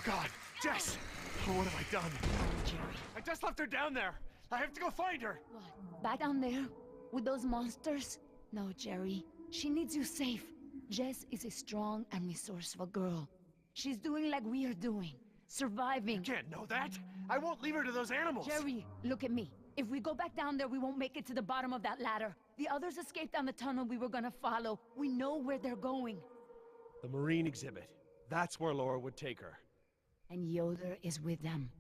God, Jess! What have I done? Jerry. I just left her down there. I have to go find her. What? Back down there? With those monsters? No, Jerry. She needs you safe. Jess is a strong and resourceful girl. She's doing like we are doing. Surviving. You can't know that. I won't leave her to those animals. Jerry, look at me. If we go back down there, we won't make it to the bottom of that ladder. The others escaped down the tunnel we were gonna follow. We know where they're going. The marine exhibit. That's where Laura would take her. And Yoder is with them.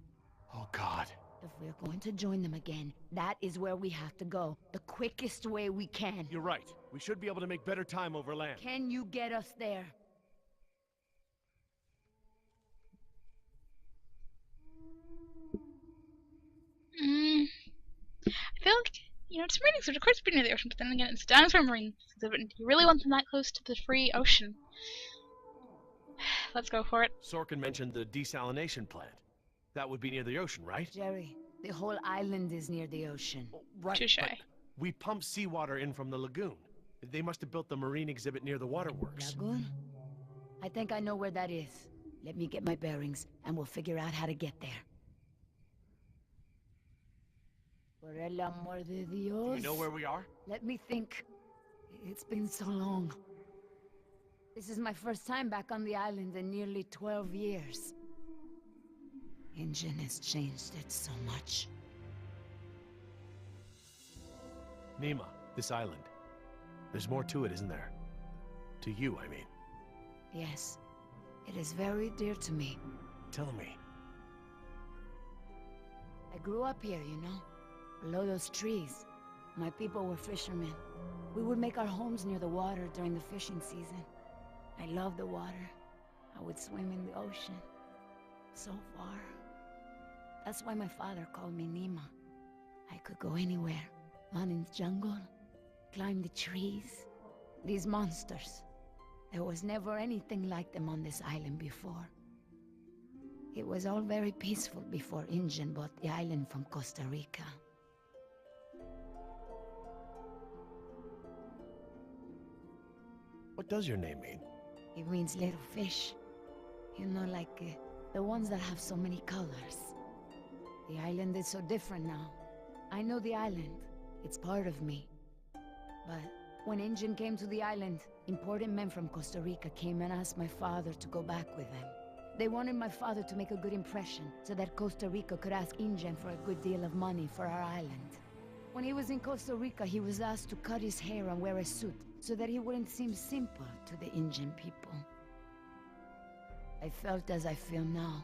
Oh, God. If we're going to join them again, that is where we have to go. The quickest way we can. You're right. We should be able to make better time over land. Can you get us there? I feel like, it's marine exhibit, of course, be near the ocean, but then again, it's a dinosaur marine exhibit, and do you really want them that close to the free ocean? Let's go for it. Sorkin mentioned the desalination plant. That would be near the ocean, right? Jerry, the whole island is near the ocean. Oh, right, Touche. but we pump seawater in from the lagoon. They must have built the marine exhibit near the waterworks. Lagoon? I think I know where that is. Let me get my bearings, and we'll figure out how to get there. Por el amor de Dios. Do you know where we are? Let me think. It's been so long. This is my first time back on the island in nearly 12 years. Engine has changed it so much. Nima, this island. There's more to it, isn't there? To you, I mean. Yes. It is very dear to me. Tell me. I grew up here, you know? Below those trees. My people were fishermen. We would make our homes near the water during the fishing season. I loved the water. I would swim in the ocean. So far. That's why my father called me Nima. I could go anywhere. Run in the jungle. Climb the trees. These monsters. There was never anything like them on this island before. It was all very peaceful before Injun bought the island from Costa Rica. What does your name mean? It means little fish. You know, like the ones that have so many colors. The island is so different now. I know the island. It's part of me. But when Injun came to the island, important men from Costa Rica came and asked my father to go back with them. They wanted my father to make a good impression, so that Costa Rica could ask Injun for a good deal of money for our island. When he was in Costa Rica, he was asked to cut his hair and wear a suit, so that he wouldn't seem simple to the Injun people. I felt as I feel now.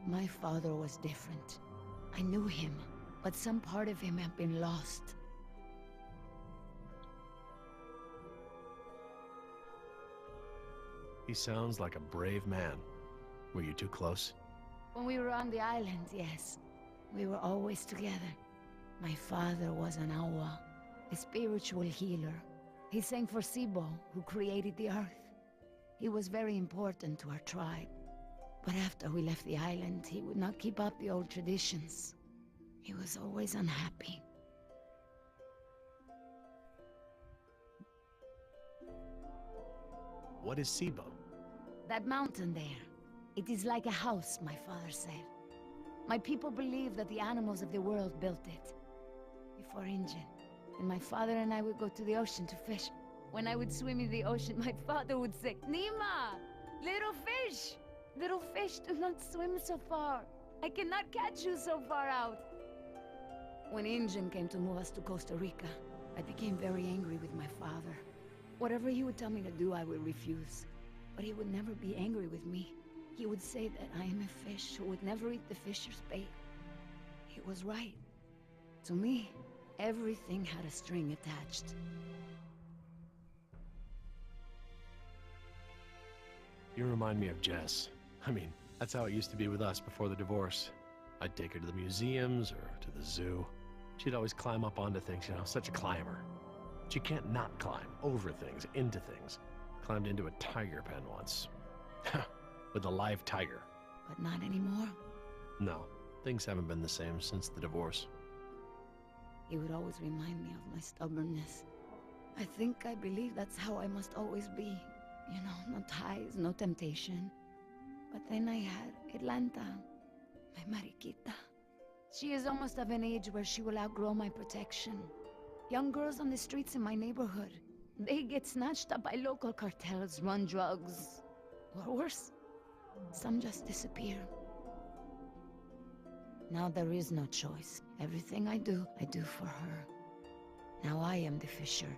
My father was different. I knew him, but some part of him had been lost. He sounds like a brave man. Were you too close? When we were on the island, yes. We were always together. My father was an awa, a spiritual healer. He sang for Sibo, who created the earth. He was very important to our tribe. But after we left the island, he would not keep up the old traditions. He was always unhappy. What is Sibo? That mountain there. It is like a house, my father said. My people believe that the animals of the world built it. Before Injun. And my father and I would go to the ocean to fish. When I would swim in the ocean, my father would say, Nima! Little fish! Little fish, do not swim so far. I cannot catch you so far out. When Injun came to move us to Costa Rica, I became very angry with my father. Whatever he would tell me to do, I would refuse. But he would never be angry with me. He would say that I am a fish who would never eat the fisher's bait. He was right. To me, everything had a string attached. You remind me of Jess. I mean, that's how it used to be with us before the divorce. I'd take her to the museums or to the zoo. She'd always climb up onto things, such a climber. She can't not climb over things, into things. Climbed into a tiger pen once. With a live tiger. But not anymore. No, things haven't been the same since the divorce. He would always remind me of my stubbornness. I believe that's how I must always be. No ties, no temptation. But then I had Atlanta, my Mariquita. She is almost of an age where she will outgrow my protection. Young girls on the streets in my neighborhood, they get snatched up by local cartels, run drugs, or worse, some just disappear. Now there is no choice. Everything I do for her. Now I am the fisher,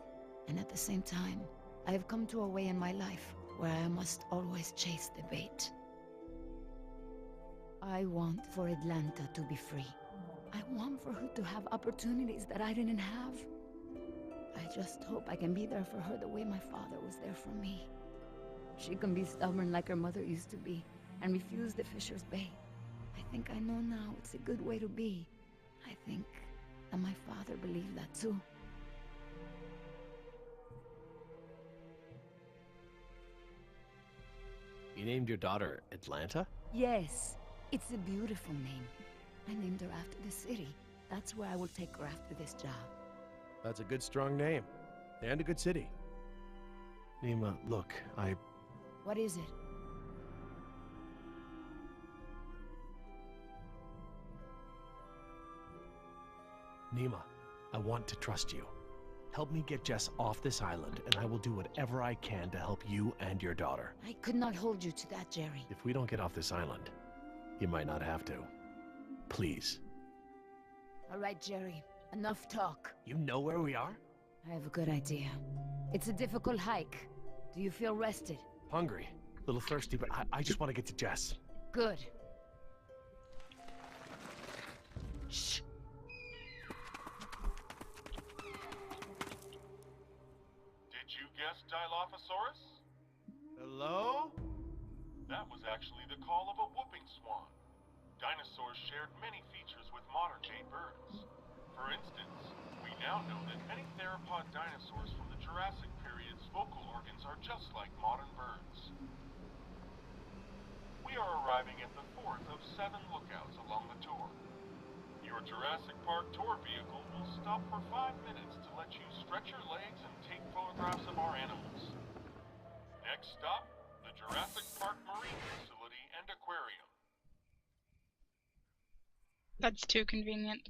and at the same time, I have come to a way in my life where I must always chase the bait. I want for Atlanta to be free. I want for her to have opportunities that I didn't have. I just hope I can be there for her the way my father was there for me. She can be stubborn like her mother used to be, and refuse the fisher's bait. I think I know now it's a good way to be. I think that my father believed that too. You named your daughter Atlanta? Yes, it's a beautiful name. I named her after the city. That's where I will take her after this job. That's a good, strong name. And a good city. Nima, look, What is it? Nima, I want to trust you. Help me get Jess off this island, and I will do whatever I can to help you and your daughter. I could not hold you to that, Jerry. If we don't get off this island, you might not have to. Please. All right, Jerry. Enough talk. You know where we are? I have a good idea. It's a difficult hike. Do you feel rested? Hungry. A little thirsty, but I just want to get to Jess. Good. Shh. Did you guess Dilophosaurus? Hello? That was actually the call of a whooping swan. Dinosaurs shared many features with modern-day birds. For instance, we now know that many theropod dinosaurs from the Jurassic period's vocal organs are just like modern birds. We are arriving at the fourth of 7 lookouts along the tour. Your Jurassic Park tour vehicle will stop for 5 minutes to let you stretch your legs and take photographs of our animals. Next stop, the Jurassic Park Marine Facility and Aquarium. That's too convenient.